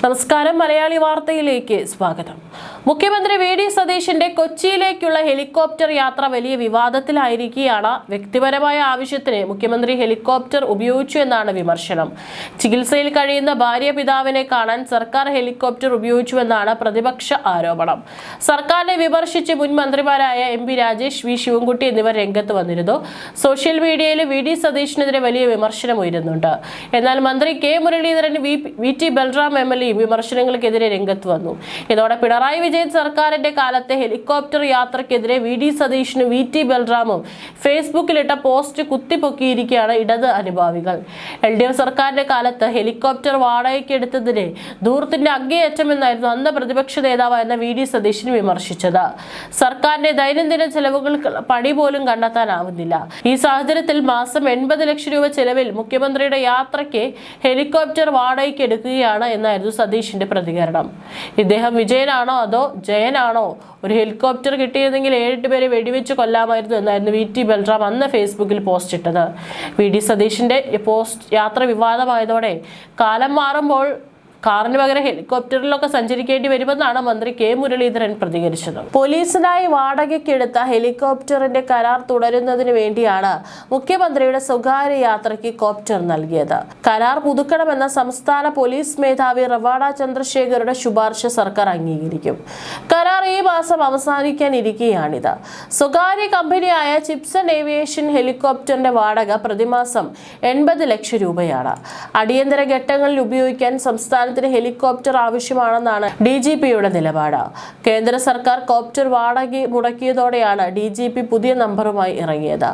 നമസ്കാരം, മലയാളി വാർത്തയിലേക്ക് സ്വാഗതം. മുഖ്യമന്ത്രി വി.ഡി. സതീശന്റെ കൊച്ചിയിലേക്കുള്ള ഹെലികോപ്റ്റർ യാത്ര വലിയ വിവാദത്തിലായിരിക്കുകയാണ്. വ്യക്തിപരമായ ആവശ്യത്തിന് മുഖ്യമന്ത്രി ഹെലികോപ്റ്റർ ഉപയോഗിച്ചു എന്നാണ് വിമർശനം. ചികിത്സയിൽ കഴിയുന്ന ഭാര്യ പിതാവിനെ കാണാൻ സർക്കാർ ഹെലികോപ്റ്റർ ഉപയോഗിച്ചുവെന്നാണ് പ്രതിപക്ഷ ആരോപണം. സർക്കാരിനെ വിമർശിച്ച് മുൻ മന്ത്രിമാരായ എം.പി. രാജേഷ്, വി. ശിവൻകുട്ടി എന്നിവർ രംഗത്ത് വന്നിരുന്നു. സോഷ്യൽ മീഡിയയിൽ വി.ഡി. സതീശനെതിരെ വലിയ വിമർശനം ഉയരുന്നുണ്ട്. എന്നാൽ മന്ത്രി കെ. മുരളീധരൻ, വി.ടി. ബൽറാം എം.എൽ.എ വിമർശനങ്ങൾക്കെതിരെ രംഗത്ത് വന്നു. ഇതോടെ പിണറായി വിജയൻ സർക്കാരിന്റെ കാലത്തെ ഹെലികോപ്റ്റർ യാത്രയ്ക്കെതിരെ വി.ഡി. സതീശനും വി.ടി. ബൽറാമും ഫേസ്ബുക്കിലിട്ട പോസ്റ്റ് കുത്തിപ്പൊക്കിയിരിക്കുകയാണ് ഇടത് അനുഭാവികൾ. LDF സർക്കാരിന്റെ കാലത്ത് ഹെലികോപ്റ്റർ വാടകയ്ക്കെടുത്തതിനെ ധൂർത്തിന്റെ അങ്ങേയറ്റമെന്നായിരുന്നു അന്ന് പ്രതിപക്ഷ നേതാവായിരുന്ന വി.ഡി. സതീശൻ വിമർശിച്ചത്. സർക്കാരിന്റെ ദൈനംദിന ചെലവുകൾ പണി പോലും കണ്ടെത്താനാവുന്നില്ല. ഈ സാഹചര്യത്തിൽ മാസം 80 ലക്ഷം രൂപ ചെലവിൽ മുഖ്യമന്ത്രിയുടെ യാത്രയ്ക്ക് ഹെലികോപ്റ്റർ വാടകയ്ക്ക് എടുക്കുകയാണ് എന്നായിരുന്നു സതീശന്റെ പ്രതികരണം. ഇദ്ദേഹം വിജയനാണോ അതോ ജയനാണോ? ഒരു ഹെലികോപ്റ്റർ കിട്ടിയിരുന്നെങ്കിൽ 7 പേരെ വെടിവെച്ച് കൊല്ലാമായിരുന്നു എന്നായിരുന്നു വി.ടി. ബൽറാം അന്ന് ഫേസ്ബുക്കിൽ പോസ്റ്റ് ഇട്ടത്. വി.ഡി. സതീശന്റെ പോസ്റ്റ് യാത്ര വിവാദമായതോടെ കാലം മാറുമ്പോൾ കാറിന് പകരം ഹെലികോപ്റ്ററിലൊക്കെ സഞ്ചരിക്കേണ്ടി വരുമെന്നാണ് മന്ത്രി കെ. മുരളീധരൻ പ്രതികരിച്ചത്. പോലീസിനായി വാടകയ്ക്കെടുത്ത ഹെലികോപ്റ്ററിന്റെ കരാർ തുടരുന്നതിന് വേണ്ടിയാണ് മുഖ്യമന്ത്രിയുടെ സ്വകാര്യ യാത്രയ്ക്ക് കോപ്റ്റർ നൽകിയത്. കരാർ പുതുക്കണമെന്ന സംസ്ഥാന പോലീസ് മേധാവി റവാഡ ചന്ദ്രശേഖരുടെ ശുപാർശ സർക്കാർ അംഗീകരിക്കും. കരാർ ഈ മാസം അവസാനിക്കാനിരിക്കെയാണിത്. സ്വകാര്യ കമ്പനിയായ ചിപ്സൺ ഏവിയേഷൻ ഹെലികോപ്റ്ററിന്റെ വാടക പ്രതിമാസം 80 ലക്ഷം രൂപയാണ്. അടിയന്തര ഘട്ടങ്ങളിൽ ഉപയോഗിക്കാൻ സംസ്ഥാന ഹെലികോപ്റ്റർ ആവശ്യമാണെന്നാണ് DGPയുടെ നിലപാട്. കേന്ദ്ര സർക്കാർ കോപ്റ്റർ വാടക മുടക്കിയതോടെയാണ് DGP പുതിയ നമ്പറുമായി ഇറങ്ങിയത്.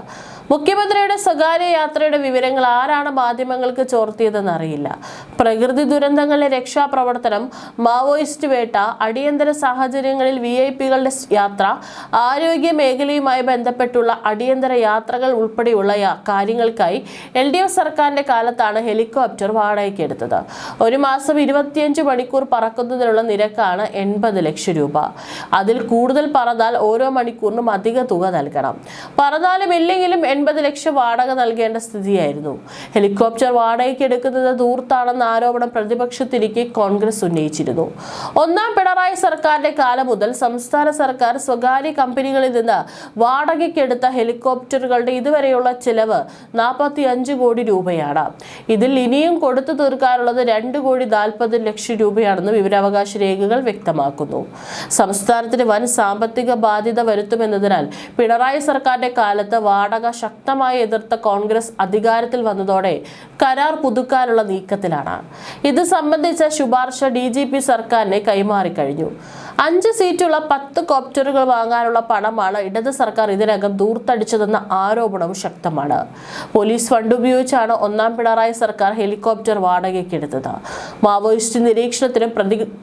മുഖ്യമന്ത്രിയുടെ സ്വകാര്യ യാത്രയുടെ വിവരങ്ങൾ ആരാണ് മാധ്യമങ്ങൾക്ക് ചോർത്തിയതെന്ന് അറിയില്ല. പ്രകൃതി ദുരന്തങ്ങളിലെ രക്ഷാപ്രവർത്തനം, മാവോയിസ്റ്റ് വേട്ട, അടിയന്തര സാഹചര്യങ്ങളിൽ VIP-കളുടെ യാത്ര, ആരോഗ്യ മേഖലയുമായി ബന്ധപ്പെട്ടുള്ള അടിയന്തര യാത്രകൾ ഉൾപ്പെടെയുള്ള കാര്യങ്ങൾക്കായി LDF സർക്കാരിന്റെ കാലത്താണ് ഹെലികോപ്റ്റർ വാടകയ്ക്കെടുത്തത്. ഒരു മാസം 25 മണിക്കൂർ പറക്കുന്നതിനുള്ള നിരക്കാണ് 80 ലക്ഷം രൂപ. അതിൽ കൂടുതൽ പറന്നാൽ ഓരോ മണിക്കൂറിനും അധിക തുക നൽകണം. പറന്നാലും ഇല്ലെങ്കിലും 80 ലക്ഷം വാടക നൽകേണ്ട സ്ഥിതിയായിരുന്നു. ഹെലികോപ്റ്റർ വാടകയ്ക്ക് എടുക്കുന്നത് ധൂർത്താണെന്ന ആരോപണം പ്രതിപക്ഷത്തിരിക്കെ കോൺഗ്രസ് ഉന്നയിച്ചിരുന്നു. ഒന്നാം പിണറായി സർക്കാരിന്റെ കാലം മുതൽ സംസ്ഥാന സർക്കാർ സ്വകാര്യ കമ്പനികളിൽ നിന്ന് വാടകയ്ക്കെടുത്ത ഹെലികോപ്റ്ററുകളുടെ ഇതുവരെയുള്ള ചെലവ് 45 കോടി രൂപയാണ്. ഇതിൽ ഇനിയും കൊടുത്തു തീർക്കാനുള്ളത് 2,40 ലക്ഷം രൂപയാണെന്ന് വിവരാവകാശ രേഖകൾ വ്യക്തമാക്കുന്നു. സംസ്ഥാനത്തിന് വൻ സാമ്പത്തിക ബാധ്യത വരുത്തുമെന്നതിനാൽ പിണറായി സർക്കാരിന്റെ കാലത്ത് വാടക ശക്തമായി എതിർത്ത കോൺഗ്രസ് അധികാരത്തിൽ വന്നതോടെ കരാർ പുതുക്കാനുള്ള നീക്കത്തിലാണ്. ഇത് സംബന്ധിച്ച ശുപാർശ DGP സർക്കാരിനെ കൈമാറിക്കഴിഞ്ഞു. 5 സീറ്റുള്ള 10 കോപ്റ്ററുകൾ വാങ്ങാനുള്ള പണമാണ് ഇടത് സർക്കാർ ഇതിനകം ദൂർത്തടിച്ചതെന്ന ആരോപണവും ശക്തമാണ്. പോലീസ് ഫണ്ട് ഉപയോഗിച്ചാണ് ഒന്നാം പിണറായി സർക്കാർ ഹെലികോപ്റ്റർ വാടകയ്ക്കെടുത്തത്. മാവോയിസ്റ്റ് നിരീക്ഷണത്തിനും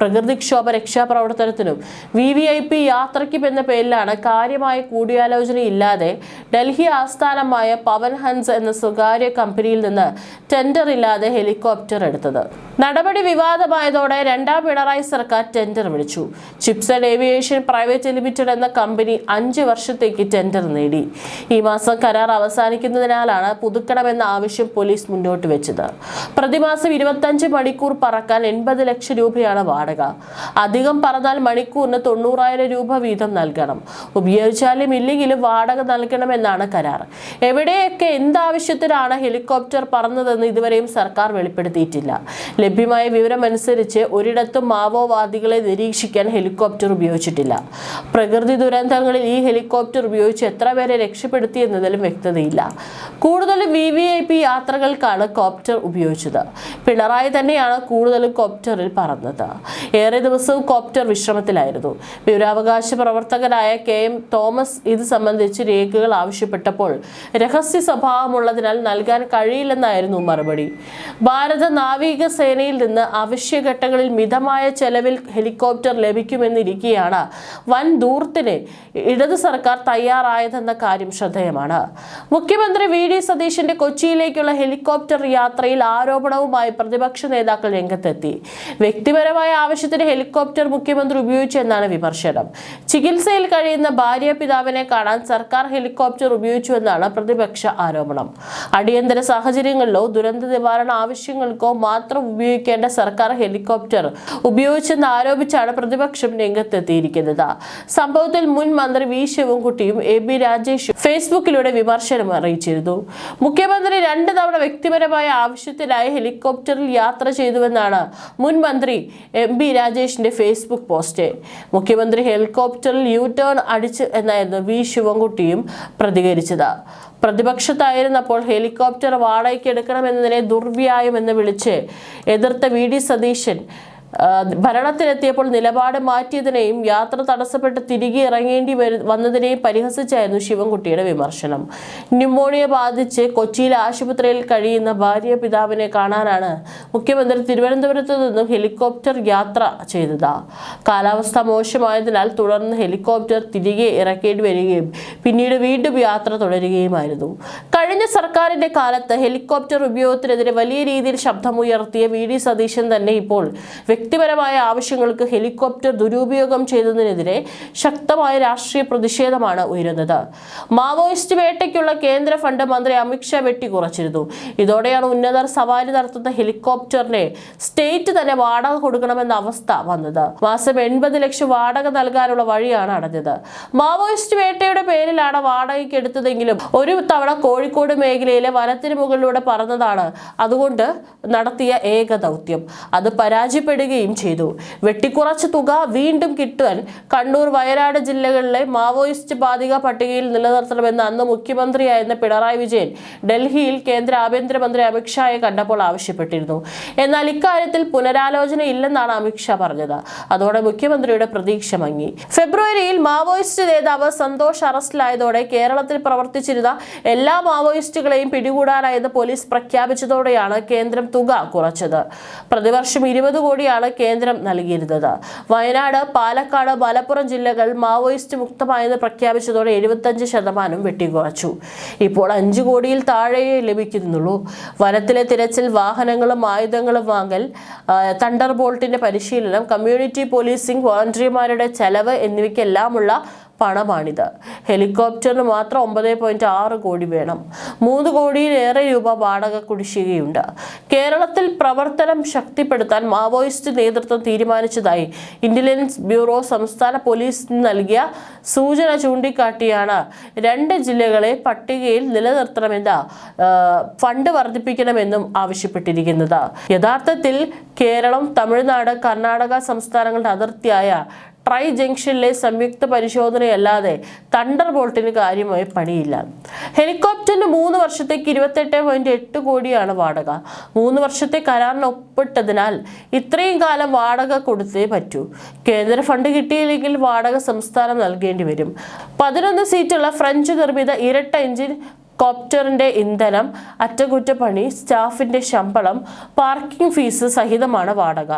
പ്രകൃതിക്ഷോഭ രക്ഷാപ്രവർത്തനത്തിനും VVIP യാത്രയ്ക്കും എന്ന പേരിലാണ് കാര്യമായ കൂടിയാലോചനയില്ലാതെ ഡൽഹി ആസ്ഥാനമായ പവൻ ഹൻസ് എന്ന സ്വകാര്യ കമ്പനിയിൽ നിന്ന് ടെൻഡർ ഇല്ലാതെ ഹെലികോപ്റ്റർ എടുത്തത്. നടപടി വിവാദമായതോടെ രണ്ടാം പിണറായി സർക്കാർ ടെൻഡർ വിളിച്ചു. ചിപ്സൺ ഏവിയേഷൻ പ്രൈവറ്റ് ലിമിറ്റഡ് എന്ന കമ്പനി 5 വർഷത്തേക്ക് ടെൻഡർ നേടി. ഈ മാസം കരാർ അവസാനിക്കുന്നതിനാലാണ് പുതുക്കണമെന്ന ആവശ്യം പോലീസ് മുന്നോട്ട് വെച്ചത്. പ്രതിമാസം 25 മണിക്കൂർ പറക്കാൻ 80 ലക്ഷം രൂപയാണ് വാടക. അധികം പറന്നാൽ മണിക്കൂറിന് 90,000 രൂപ വീതം നൽകണം. ഉപയോഗിച്ചാലും ഇല്ലെങ്കിലും വാടക നൽകണമെന്നാണ് കരാർ. എവിടെയൊക്കെ എന്താവശ്യത്തിനാണ് ഹെലികോപ്റ്റർ പറന്നതെന്ന് ഇതുവരെയും സർക്കാർ വെളിപ്പെടുത്തിയിട്ടില്ല. ലഭ്യമായ വിവരമനുസരിച്ച് ഒരിടത്തും മാവോവാദികളെ നിരീക്ഷിക്കാൻ ഹെലികോപ്റ്റർ ഉപയോഗിച്ചിട്ടില്ല. പ്രകൃതി ദുരന്തങ്ങളിൽ ഈ ഹെലികോപ്റ്റർ ഉപയോഗിച്ച് എത്ര പേരെ രക്ഷപ്പെടുത്തിയെന്നതിലും വ്യക്തതയില്ല. കൂടുതലും VVIP യാത്രകൾക്കാണ് കോപ്റ്റർ ഉപയോഗിച്ചത്. പിണറായി തന്നെയാണ് കൂടുതലും കോപ്റ്ററിൽ പറന്നത്. ഏറെ ദിവസവും കോപ്റ്റർ വിശ്രമത്തിലായിരുന്നു. വിവരാവകാശ പ്രവർത്തകനായ KM തോമസ് ഇത് സംബന്ധിച്ച് രേഖകൾ ആവശ്യപ്പെട്ടപ്പോൾ രഹസ്യ സ്വഭാവമുള്ളതിനാൽ നൽകാൻ കഴിയില്ലെന്നായിരുന്നു മറുപടി. ഭാരത നാവിക സേനയിൽ നിന്ന് അവശ്യഘട്ടങ്ങളിൽ മിതമായ ചെലവിൽ ഹെലികോപ്റ്റർ ലഭിക്കും സാധിക്കുമെന്നിരിക്കെയാണ് വൻ ധൂർത്തിന് ഇടതു സർക്കാർ തയ്യാറായതെന്ന കാര്യം ശ്രദ്ധേയമാണ്. മുഖ്യമന്ത്രി വി.ഡി. സതീശന്റെ കൊച്ചിയിലേക്കുള്ള ഹെലികോപ്റ്റർ യാത്രയിൽ ആരോപണവുമായി പ്രതിപക്ഷ നേതാക്കൾ രംഗത്തെത്തി. വ്യക്തിപരമായ ആവശ്യത്തിന് ഹെലികോപ്റ്റർ മുഖ്യമന്ത്രി ഉപയോഗിച്ചെന്നാണ് വിമർശനം. ചികിത്സയിൽ കഴിയുന്ന ഭാര്യ പിതാവിനെ കാണാൻ സർക്കാർ ഹെലികോപ്റ്റർ ഉപയോഗിച്ചുവെന്നാണ് പ്രതിപക്ഷ ആരോപണം. അടിയന്തര സാഹചര്യങ്ങളിലോ ദുരന്ത നിവാരണ ആവശ്യങ്ങൾക്കോ മാത്രം ഉപയോഗിക്കേണ്ട സർക്കാർ ഹെലികോപ്റ്റർ ഉപയോഗിച്ചെന്ന് ആരോപിച്ചാണ് പ്രതിപക്ഷം രംഗത്തെത്തിയിരിക്കുന്നത്. സംഭവത്തിൽ മുൻ മന്ത്രി വി. ശിവൻകുട്ടിയും എ.ബി. രാജേഷും ഫേസ്ബുക്കിലൂടെ വിമർശനം അറിയിച്ചിരുന്നു. മുഖ്യമന്ത്രി 2 തവണ വ്യക്തിപരമായ ആവശ്യത്തിനായി ഹെലികോപ്റ്ററിൽ യാത്ര ചെയ്തുവെന്നാണ് മുൻ മന്ത്രി എം.ബി. രാജേഷിന്റെ ഫേസ്ബുക്ക് പോസ്റ്റ്. മുഖ്യമന്ത്രി ഹെലികോപ്റ്ററിൽ യു-ടേൺ അടിച്ച് എന്നായിരുന്നു വി. ശിവൻകുട്ടിയും പ്രതികരിച്ചത്. പ്രതിപക്ഷത്തായിരുന്നപ്പോൾ ഹെലികോപ്റ്റർ വാടകയ്ക്ക് എടുക്കണമെന്നതിനെ ദുർവ്യായമെന്ന് വിളിച്ച് എതിർത്ത വി.ഡി. സതീശൻ ഭരണത്തിലെത്തിയപ്പോൾ നിലപാട് മാറ്റിയതിനെയും യാത്ര തടസ്സപ്പെട്ട് തിരികെ ഇറങ്ങേണ്ടി വന്നതിനെയും പരിഹസിച്ചായിരുന്നു ശിവൻകുട്ടിയുടെ വിമർശനം. ന്യൂമോണിയ ബാധിച്ച് കൊച്ചിയിലെ ആശുപത്രിയിൽ കഴിയുന്ന ഭാര്യ പിതാവിനെ കാണാനാണ് മുഖ്യമന്ത്രി തിരുവനന്തപുരത്തു നിന്നും ഹെലികോപ്റ്റർ യാത്ര ചെയ്തത്. കാലാവസ്ഥ മോശമായതിനാൽ തുടർന്ന് ഹെലികോപ്റ്റർ തിരികെ ഇറക്കേണ്ടി വരികയും പിന്നീട് വീണ്ടും യാത്ര തുടരുകയുമായിരുന്നു. കഴിഞ്ഞ സർക്കാരിന്റെ കാലത്ത് ഹെലികോപ്റ്റർ ഉപയോഗത്തിനെതിരെ വലിയ രീതിയിൽ ശബ്ദമുയർത്തിയ വി.ഡി. സതീശൻ തന്നെ ഇപ്പോൾ വ്യക്തിപരമായ ആവശ്യങ്ങൾക്ക് ഹെലികോപ്റ്റർ ദുരുപയോഗം ചെയ്തതിനെതിരെ ശക്തമായ രാഷ്ട്രീയ പ്രതിഷേധമാണ് ഉയരുന്നത്. മാവോയിസ്റ്റ് വേട്ടയ്ക്കുള്ള കേന്ദ്ര ഫണ്ട് മന്ത്രി അമിത്ഷാ വെട്ടിക്കുറച്ചിരുന്നു. ഇതോടെയാണ് ഉന്നതർ സവാരി നടത്തുന്ന ഹെലികോപ്റ്ററിനെ സ്റ്റേറ്റ് തന്നെ വാടക കൊടുക്കണമെന്ന അവസ്ഥ വന്നത്. മാസം 80 ലക്ഷം വാടക നൽകാനുള്ള വഴിയാണ് അടഞ്ഞത്. മാവോയിസ്റ്റ് വേട്ടയുടെ പേരിലാണ് വാടകയ്ക്ക് എടുത്തതെങ്കിലും ഒരു തവണ കോഴിക്കോട് മേഖലയിലെ വനത്തിന് മുകളിലൂടെ പറന്നതാണ് അതുകൊണ്ട് നടത്തിയ ഏക ദൗത്യം. അത് പരാജയപ്പെടുകയും ചെയ്തു. വെട്ടിക്കുറച്ച തുക വീണ്ടും കിട്ടാൻ കണ്ണൂർ, വയനാട് ജില്ലകളിലെ മാവോയിസ്റ്റ് ബാധിക പട്ടികയിൽ നിലനിർത്തണമെന്ന് അന്ന് മുഖ്യമന്ത്രിയായിരുന്ന പിണറായി വിജയൻ ഡൽഹിയിൽ കേന്ദ്ര ആഭ്യന്തരമന്ത്രി അമിത്ഷായെ കണ്ടപ്പോൾ ആവശ്യപ്പെട്ടിരുന്നു. എന്നാൽ ഇക്കാര്യത്തിൽ പുനരാലോചന ഇല്ലെന്നാണ് അമിത്ഷാ പറഞ്ഞത്. അതോടെ മുഖ്യമന്ത്രിയുടെ പ്രതീക്ഷ മങ്ങി. ഫെബ്രുവരിയിൽ മാവോയിസ്റ്റ് നേതാവ് സന്തോഷ് അറസ്റ്റിലായതോടെ കേരളത്തിൽ പ്രവർത്തിച്ചിരുന്ന എല്ലാ മാവോയിസ്റ്റുകളെയും പിടികൂടാനായെന്ന് പോലീസ് പ്രഖ്യാപിച്ചതോടെയാണ് കേന്ദ്രം തുക കുറച്ചത്. പ്രതിവർഷം 20 കോടിയാണ് കേന്ദ്രം നൽകിയിരുന്നത്. വയനാട്, പാലക്കാട്, മലപ്പുറം ജില്ലകൾ മാവോയിസ്റ്റ് മുക്തമായെന്ന് പ്രഖ്യാപിച്ചതോടെ 75% വെട്ടിക്കുറച്ചു. ഇപ്പോൾ 5 കോടിയിൽ താഴെയേ ലഭിക്കുന്നുള്ളൂ. വനത്തിലെ തിരച്ചിൽ, വാഹനങ്ങളും ആയുധങ്ങളും വാങ്ങൽ, തണ്ടർ ബോൾട്ടിന്റെ പരിശീലനം, കമ്മ്യൂണിറ്റി പോലീസിംഗ്, വോളണ്ടിയർമാരുടെ ചെലവ് എന്നിവയ്ക്കെല്ലാമുള്ള പണമാണിത്. ഹെലികോപ്റ്ററിന് മാത്രം 9.6 കോടി വേണം. 3 കോടിയിലേറെ രൂപ വാടക കുടിശ്ശികയുണ്ട്. കേരളത്തിൽ പ്രവർത്തനം ശക്തിപ്പെടുത്താൻ മാവോയിസ്റ്റ് നേതൃത്വം തീരുമാനിച്ചതായി ഇന്റലിജൻസ് ബ്യൂറോ സംസ്ഥാന പോലീസിന് നൽകിയ സൂചന ചൂണ്ടിക്കാട്ടിയാണ് 2 ജില്ലകളെ പട്ടികയിൽ നിലനിർത്തണമെന്ന് ഫണ്ട് വർദ്ധിപ്പിക്കണമെന്നും ആവശ്യപ്പെട്ടിരിക്കുന്നത്. യഥാർത്ഥത്തിൽ കേരളം, തമിഴ്നാട്, കർണാടക സംസ്ഥാനങ്ങളുടെ അതിർത്തിയായ ട്രൈ ജംഗ്ഷനിലെ സംയുക്ത പരിശോധനയല്ലാതെ തണ്ടർ ബോൾട്ടിന് കാര്യമായി പണിയില്ല. ഹെലികോപ്റ്ററിന് 3 വർഷത്തേക്ക് 28.8 കോടിയാണ് വാടക. 3 വർഷത്തെ കരാറിന് ഒപ്പിട്ടതിനാൽ ഇത്രയും കാലം വാടക കൊടുത്തേ പറ്റൂ. കേന്ദ്ര ഫണ്ട് കിട്ടിയില്ലെങ്കിൽ വാടക സംസ്ഥാനം നൽകേണ്ടി വരും. 11 സീറ്റുള്ള ഫ്രഞ്ച് നിർമ്മിത ഇരട്ട എഞ്ചിൻ കോപ്റ്ററിന്റെ ഇന്ധനം, അറ്റകുറ്റപ്പണി, സ്റ്റാഫിന്റെ ശമ്പളം, പാർക്കിംഗ് ഫീസ് സഹിതമാണ് വാടക.